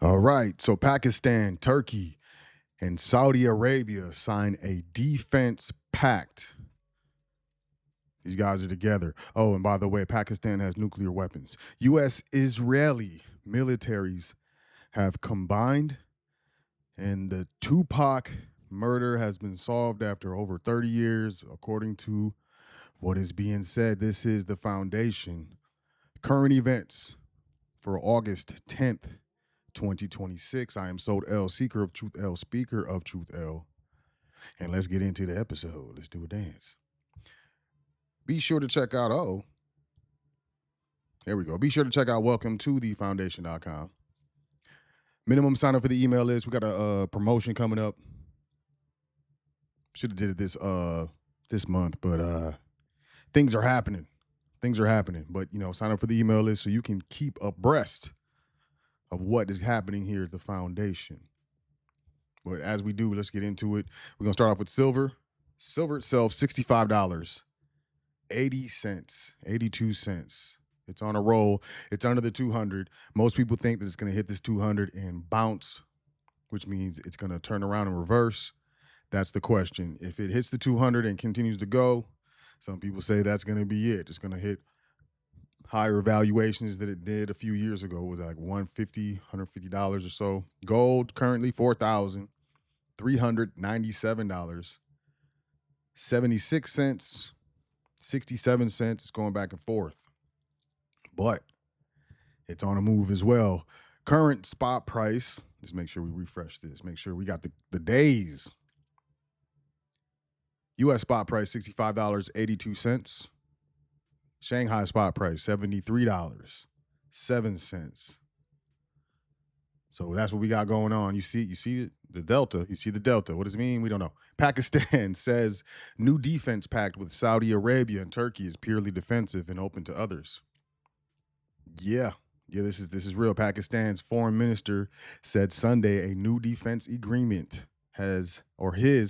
All right. So Pakistan, Turkey, and Saudi Arabia signed a defense pact. These guys are together. Oh, and by the way, Pakistan has nuclear weapons. US-Israeli militaries have combined, and the Tupac murder has been solved after over 30 years, according to what is being said. This is the foundation. Current events for August 10th, 2026. I am Sot L, seeker of Truth L, speaker of Truth L. And let's get into the episode. Let's do a dance. Be sure to check out, there we go. Be sure to check out welcome to thefoundation.com. Minimum sign up for the email list. We got a promotion coming up. Should have did it this month, but things are happening. But sign up for the email list so you can keep abreast of what is happening here at the foundation. But as we do, let's get into it. We're gonna start off with silver. Silver itself, $65, 80 cents, 82 cents. It's on a roll. It's under the 200. Most people think that it's going to hit this 200 and bounce, which means it's going to turn around and reverse. That's the question. If it hits the 200 and continues to go, some people say that's going to be it. It's going to hit higher valuations that it did a few years ago. It was like $150, $150 or so. Gold currently $4,397, 76 cents, 67 cents. It's going back and forth. But it's on a move as well. Current spot price, let's make sure we refresh this. Make sure we got the days. U.S. spot price, $65.82. Shanghai spot price, $73.07. So that's what we got going on. You see the delta. You see the delta. What does it mean? We don't know. Pakistan says new defense pact with Saudi Arabia and Turkey is purely defensive and open to others. Yeah, this is real. Pakistan's foreign minister said Sunday a new defense agreement his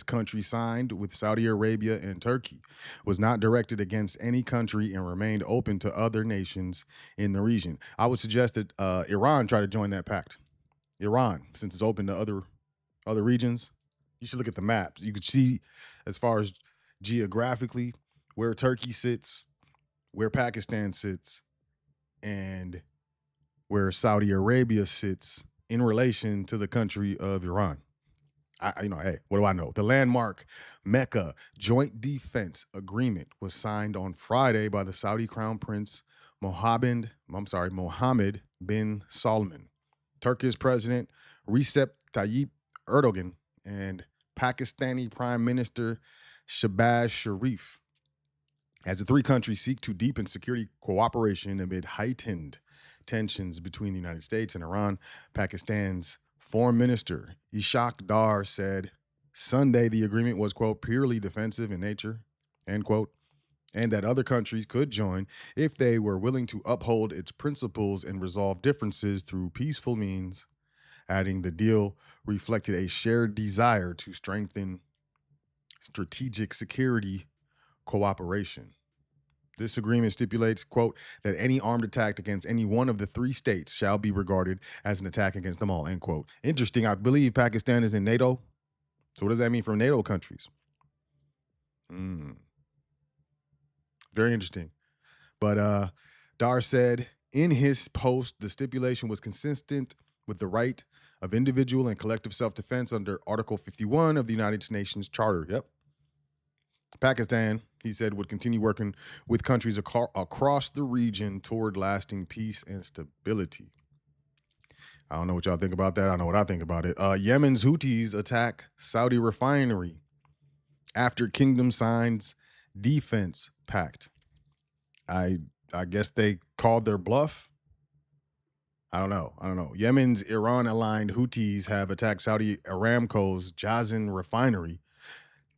country signed with Saudi Arabia and Turkey was not directed against any country and remained open to other nations in the region. I would suggest that Iran try to join that pact. Iran, since it's open to other regions, you should look at the maps. You could see as far as geographically where Turkey sits, where Pakistan sits, and where Saudi Arabia sits in relation to the country of Iran. Hey, what do I know? The landmark Mecca Joint Defense Agreement was signed on Friday by the Saudi Crown Prince Mohammed bin Salman, Turkish President Recep Tayyip Erdogan, and Pakistani Prime Minister Shehbaz Sharif, as the three countries seek to deepen security cooperation amid heightened tensions between the United States and Iran. Pakistan's Foreign Minister Ishaq Dar said Sunday the agreement was, quote, purely defensive in nature, end quote, and that other countries could join if they were willing to uphold its principles and resolve differences through peaceful means, adding the deal reflected a shared desire to strengthen strategic security cooperation. This agreement stipulates, quote, that any armed attack against any one of the three states shall be regarded as an attack against them all, end quote. Interesting. I believe Pakistan is in NATO. So what does that mean for NATO countries? Very interesting. But Dar said in his post, the stipulation was consistent with the right of individual and collective self-defense under Article 51 of the United Nations Charter. Yep. Pakistan, he said, would continue working with countries across the region toward lasting peace and stability. I don't know what y'all think about that. I know what I think about it. Yemen's Houthis attack Saudi refinery after kingdom signs defense pact. I guess they called their bluff. I don't know. Yemen's Iran-aligned Houthis have attacked Saudi Aramco's Jazan refinery.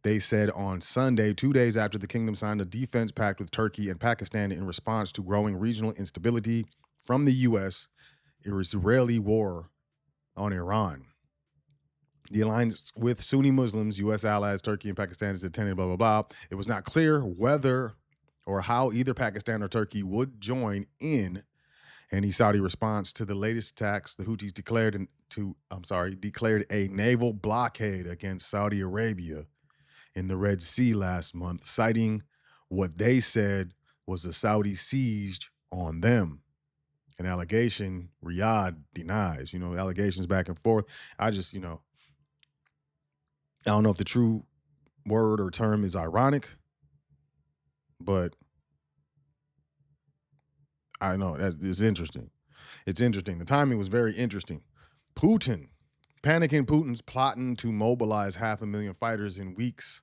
They said on Sunday, 2 days after the kingdom signed a defense pact with Turkey and Pakistan in response to growing regional instability from the U.S.-Israeli war on Iran. The alliance with Sunni Muslims, U.S. allies, Turkey and Pakistan is attended, blah, blah, blah. It was not clear whether or how either Pakistan or Turkey would join in, Any Saudi response to the latest attacks, the Houthis declared a naval blockade against Saudi Arabia in the Red Sea last month, citing what they said was a Saudi siege on them. An allegation Riyadh denies. Allegations back and forth. I just, I don't know if the true word or term is ironic, but I know it's interesting. It's interesting. The timing was very interesting. Putin's plotting to mobilize 500,000 fighters in weeks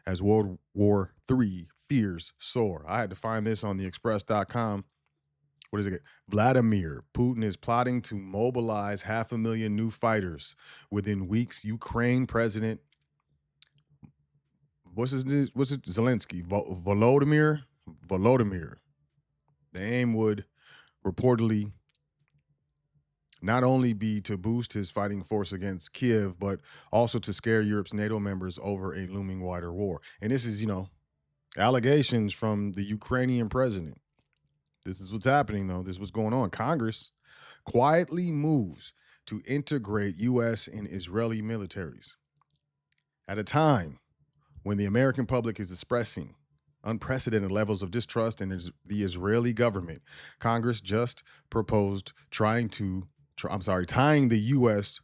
as World War III fears soar. I had to find this on theexpress.com. What is it? Vladimir Putin is plotting to mobilize 500,000 new fighters within weeks. Ukraine President, what's it? Zelensky, Volodymyr. The aim would reportedly not only be to boost his fighting force against Kiev, but also to scare Europe's NATO members over a looming wider war. And this is, allegations from the Ukrainian president. This is what's happening, though. This is what's going on. Congress quietly moves to integrate U.S. and Israeli militaries at a time when the American public is expressing unprecedented levels of distrust in the Israeli government. Congress just proposed tying the U.S.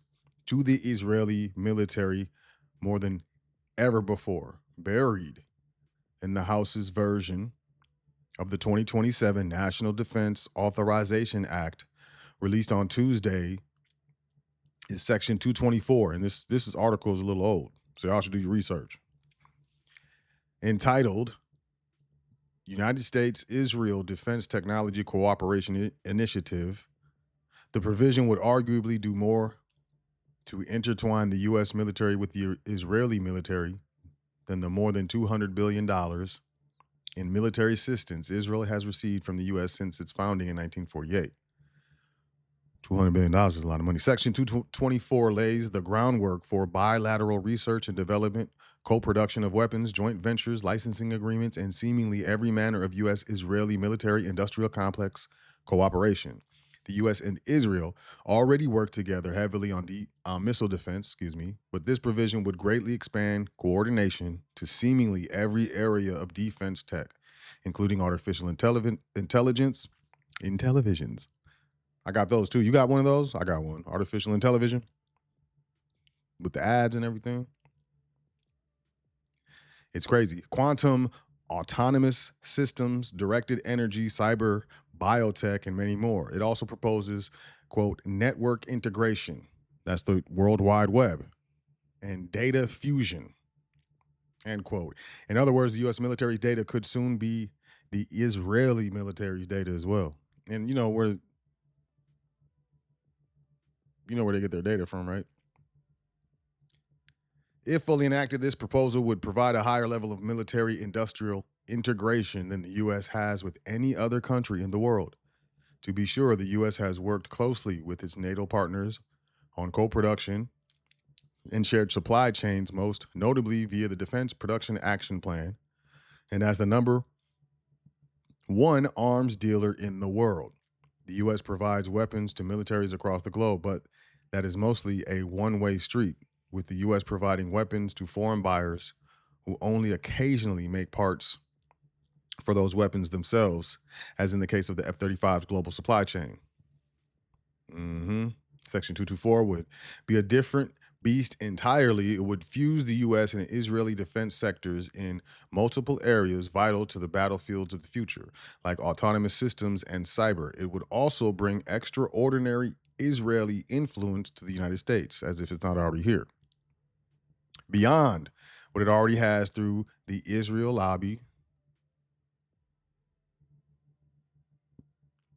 to the Israeli military more than ever before. Buried in the House's version of the 2027 National Defense Authorization Act, released on Tuesday, is Section 224. And this article is a little old, so y'all should do your research. Entitled United States-Israel Defense Technology Cooperation Initiative, the provision would arguably do more to intertwine the U.S. military with the Israeli military than the more than $200 billion in military assistance Israel has received from the U.S. since its founding in 1948. $200 billion is a lot of money. Section 224 lays the groundwork for bilateral research and development, co-production of weapons, joint ventures, licensing agreements, and seemingly every manner of U.S.-Israeli military-industrial complex cooperation. The U.S. and Israel already work together heavily on missile defense, but this provision would greatly expand coordination to seemingly every area of defense tech, including artificial intelligence, intellivisions. I got those too. You got one of those? I got one. Artificial intelligence with the ads and everything. It's crazy. Quantum, autonomous systems, directed energy, cyber, biotech, and many more. It also proposes, quote, network integration. That's the World Wide Web. And data fusion, end quote. In other words, the U.S. military's data could soon be the Israeli military's data as well. And you know where they get their data from, right? If fully enacted, this proposal would provide a higher level of military industrial integration than the U.S. has with any other country in the world. To be sure, the U.S. has worked closely with its NATO partners on co-production and shared supply chains, most notably via the Defense Production Action Plan, and as the number one arms dealer in the world. The U.S. provides weapons to militaries across the globe, but that is mostly a one-way street, with the U.S. providing weapons to foreign buyers who only occasionally make parts for those weapons themselves, as in the case of the F-35's global supply chain. Section 224 would be a different beast entirely. It would fuse the U.S. and Israeli defense sectors in multiple areas vital to the battlefields of the future, like autonomous systems and cyber. It would also bring extraordinary Israeli influence to the United States, as if it's not already here, beyond what it already has through the Israel lobby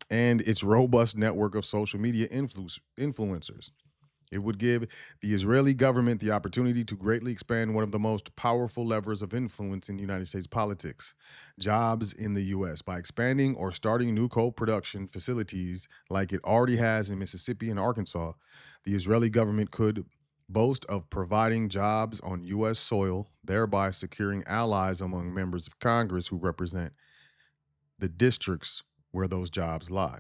and its robust network of social media influencers. It would give the Israeli government the opportunity to greatly expand one of the most powerful levers of influence in United States politics, jobs in the U.S. By expanding or starting new co-production facilities like it already has in Mississippi and Arkansas, the Israeli government could boast of providing jobs on U.S. soil, thereby securing allies among members of Congress who represent the districts where those jobs lie.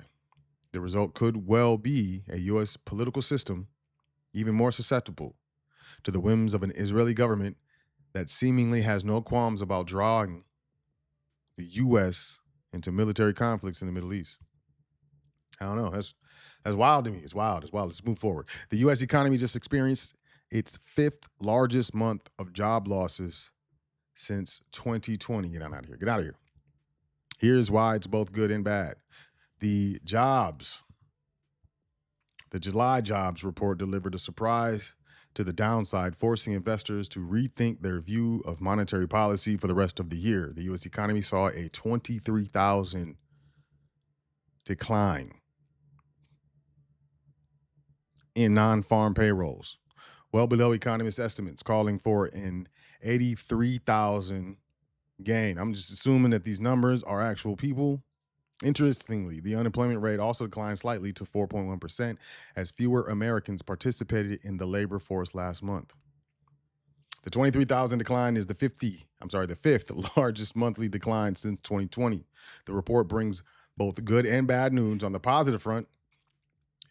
The result could well be a U.S. political system even more susceptible to the whims of an Israeli government that seemingly has no qualms about drawing the U.S. into military conflicts in the Middle East. I don't know. That's wild to me. It's wild. It's wild. Let's move forward. The U.S. economy just experienced its fifth largest month of job losses since 2020. Get out of here. Get out of here. Here's why it's both good and bad. The July jobs report delivered a surprise to the downside, forcing investors to rethink their view of monetary policy for the rest of the year. The U.S. economy saw a 23,000 decline in non-farm payrolls, well below economist estimates, calling for an 83,000 gain. I'm just assuming that these numbers are actual people. Interestingly, the unemployment rate also declined slightly to 4.1% as fewer Americans participated in the labor force last month. The 23,000 decline is the fifth largest monthly decline since 2020. The report brings both good and bad news. On the positive front,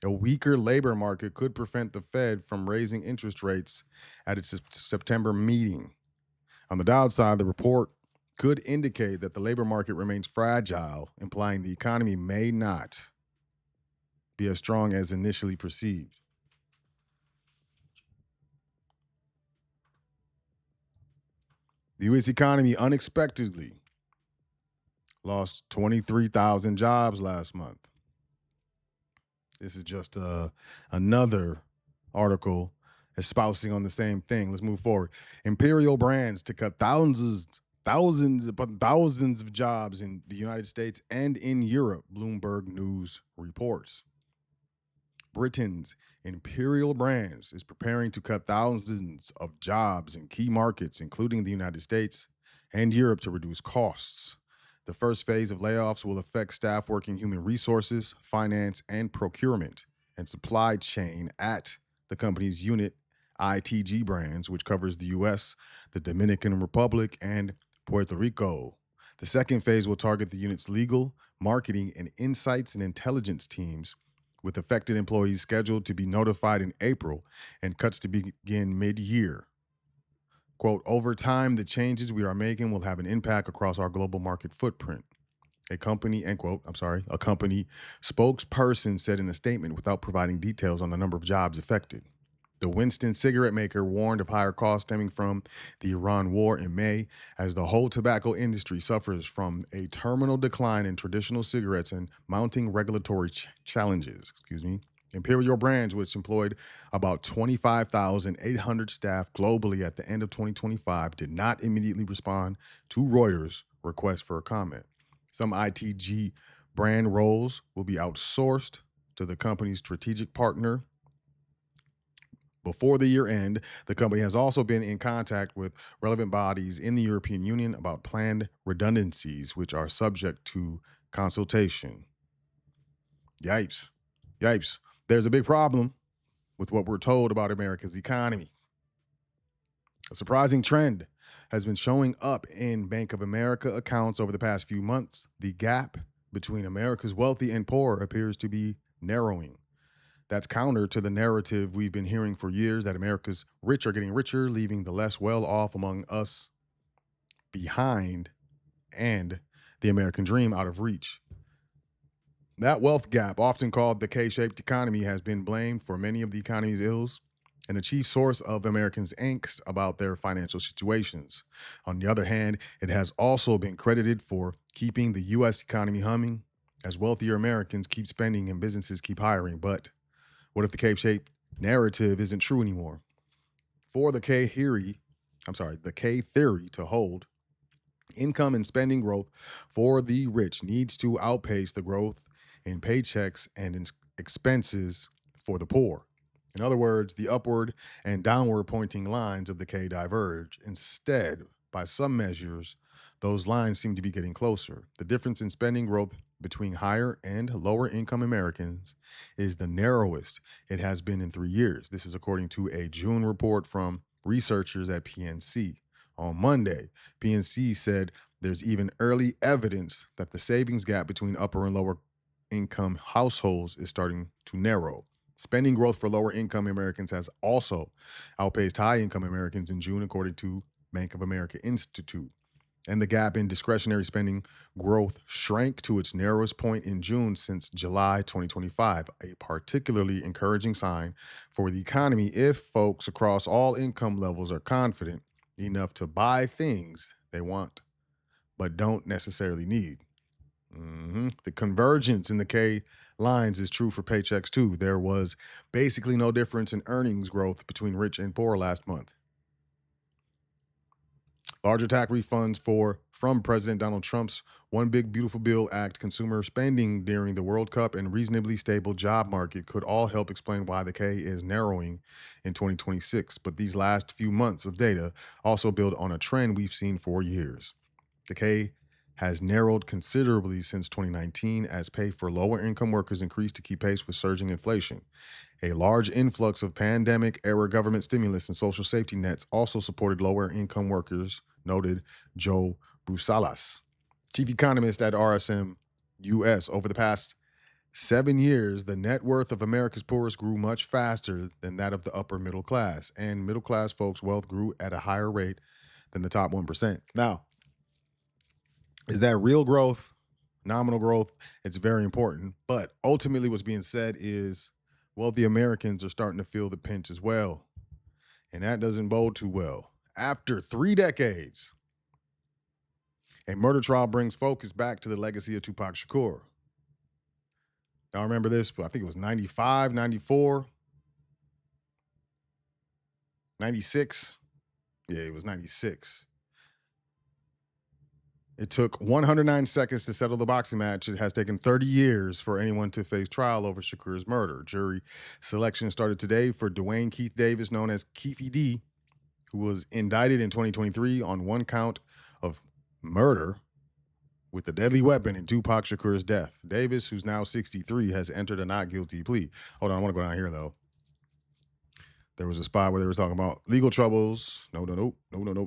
a weaker labor market could prevent the Fed from raising interest rates at its September meeting. On the downside, the report could indicate that the labor market remains fragile, implying the economy may not be as strong as initially perceived. The U.S. economy unexpectedly lost 23,000 jobs last month. This is just another article espousing on the same thing. Let's move forward. Imperial Brands to cut thousands of jobs in the United States and in Europe, Bloomberg News reports. Britain's Imperial Brands is preparing to cut thousands of jobs in key markets, including the United States and Europe, to reduce costs. The first phase of layoffs will affect staff working human resources, finance, and procurement, and supply chain at the company's unit ITG Brands, which covers the U.S., the Dominican Republic, and Puerto Rico. The second phase will target the unit's legal, marketing, and insights and intelligence teams, with affected employees scheduled to be notified in April and cuts to begin mid-year. Quote, over time, the changes we are making will have an impact across our global market footprint. A company spokesperson said in a statement without providing details on the number of jobs affected. The Winston cigarette maker warned of higher costs stemming from the Iran war in May, as the whole tobacco industry suffers from a terminal decline in traditional cigarettes and mounting regulatory challenges. Imperial Brands, which employed about 25,800 staff globally at the end of 2025, did not immediately respond to Reuters' request for a comment. Some ITG brand roles will be outsourced to the company's strategic partner before the year end. The company has also been in contact with relevant bodies in the European Union about planned redundancies, which are subject to consultation. Yipes. There's a big problem with what we're told about America's economy. A surprising trend has been showing up in Bank of America accounts over the past few months. The gap between America's wealthy and poor appears to be narrowing. That's counter to the narrative we've been hearing for years that America's rich are getting richer, leaving the less well-off among us behind and the American dream out of reach. That wealth gap, often called the K-shaped economy, has been blamed for many of the economy's ills and a chief source of Americans' angst about their financial situations. On the other hand, it has also been credited for keeping the U.S. economy humming as wealthier Americans keep spending and businesses keep hiring. But what if the K-shaped narrative isn't true anymore? For the K theory to hold, income and spending growth for the rich needs to outpace the growth in paychecks and in expenses for the poor. In other words, the upward and downward pointing lines of the K diverge. Instead, by some measures, those lines seem to be getting closer. The difference in spending growth between higher and lower income Americans is the narrowest it has been in 3 years. This is according to a June report from researchers at PNC. On Monday, PNC said there's even early evidence that the savings gap between upper and lower income households is starting to narrow. Spending growth for lower income Americans has also outpaced high income Americans in June, according to Bank of America Institute. And the gap in discretionary spending growth shrank to its narrowest point in June since July 2025, a particularly encouraging sign for the economy if folks across all income levels are confident enough to buy things they want but don't necessarily need. The convergence in the K lines is true for paychecks too. There was basically no difference in earnings growth between rich and poor last month. Larger tax refunds from President Donald Trump's One Big Beautiful Bill Act, consumer spending during the World Cup, and reasonably stable job market could all help explain why the K is narrowing in 2026. But these last few months of data also build on a trend we've seen for years. The K has narrowed considerably since 2019 as pay for lower income workers increased to keep pace with surging inflation. A large influx of pandemic era government stimulus and social safety nets also supported lower income workers, noted Joe Brusalas, chief economist at RSM US. Over the past 7 years, the net worth of America's poorest grew much faster than that of the upper middle class, and middle class folks' wealth grew at a higher rate than the top 1%. Now, is that real growth, nominal growth? It's very important. But ultimately, what's being said is wealthy Americans are starting to feel the pinch as well. And that doesn't bode too well. After 3 decades, a murder trial brings focus back to the legacy of Tupac Shakur. Y'all remember this? I think it was 95, 94, 96. Yeah, it was 96. It took 109 seconds to settle the boxing match. It has taken 30 years for anyone to face trial over Shakur's murder. Jury selection started today for Dwayne Keith Davis, known as Keefy D, who was indicted in 2023 on one count of murder with a deadly weapon in Tupac Shakur's death. Davis, who's now 63, has entered a not guilty plea. Hold on, I want to go down here, though. There was a spot where they were talking about legal troubles. No,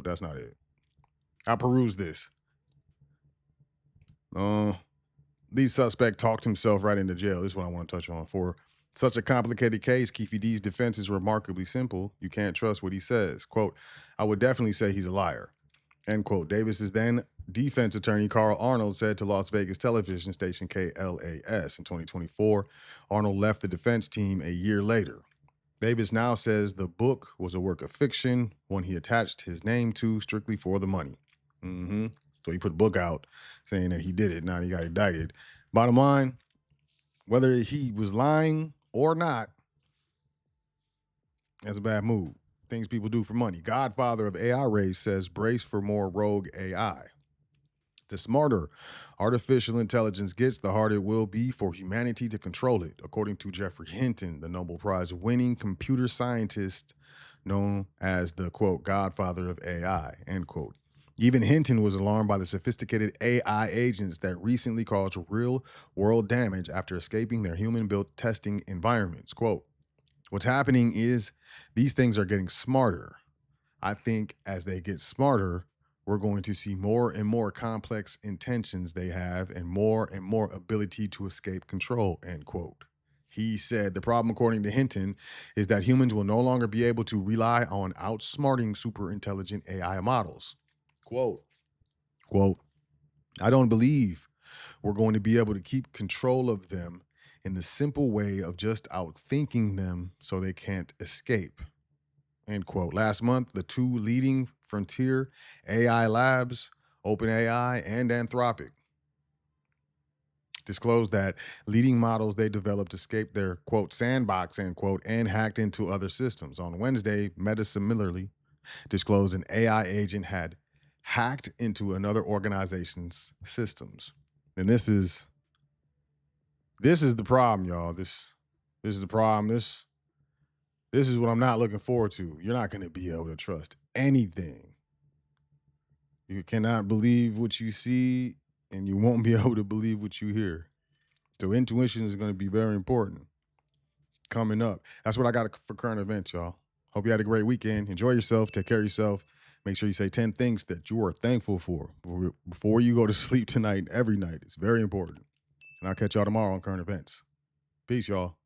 that's not it. I perused this. Lead suspect talked himself right into jail. This is what I want to touch on. For such a complicated case, Keefy D's defense is remarkably simple. You can't trust what he says. Quote, I would definitely say he's a liar. End quote. Davis's then defense attorney, Carl Arnold, said to Las Vegas television station KLAS in 2024. Arnold left the defense team a year later. Davis now says the book was a work of fiction, one he attached his name to strictly for the money. So he put a book out saying that he did it. Now he got indicted. Bottom line, whether he was lying or not, that's a bad move. Things people do for money. Godfather of AI race says brace for more rogue AI. The smarter artificial intelligence gets, the harder it will be for humanity to control it, according to Jeffrey Hinton, the Nobel Prize winning computer scientist known as the, quote, godfather of AI, end quote. Even Hinton was alarmed by the sophisticated AI agents that recently caused real-world damage after escaping their human-built testing environments. Quote, what's happening is these things are getting smarter. I think as they get smarter, we're going to see more and more complex intentions they have and more ability to escape control, end quote. He said the problem, according to Hinton, is that humans will no longer be able to rely on outsmarting super intelligent AI models. Quote, I don't believe we're going to be able to keep control of them in the simple way of just outthinking them so they can't escape, end quote. Last month, the two leading frontier AI labs, OpenAI and Anthropic, disclosed that leading models they developed escaped their, quote, sandbox, end quote, and hacked into other systems. On Wednesday, Meta similarly disclosed an AI agent had hacked into another organization's systems. And this is the problem, y'all. This is the problem. This is what I'm not looking forward to. You're not going to be able to trust anything. You cannot believe what you see, and you won't be able to believe what you hear. So intuition is going to be very important coming up. That's what I got for current events, y'all. Hope you had a great weekend. Enjoy yourself. Take care of yourself. Make sure you say 10 things that you are thankful for before you go to sleep tonight and every night. It's very important. And I'll catch y'all tomorrow on current events. Peace, y'all.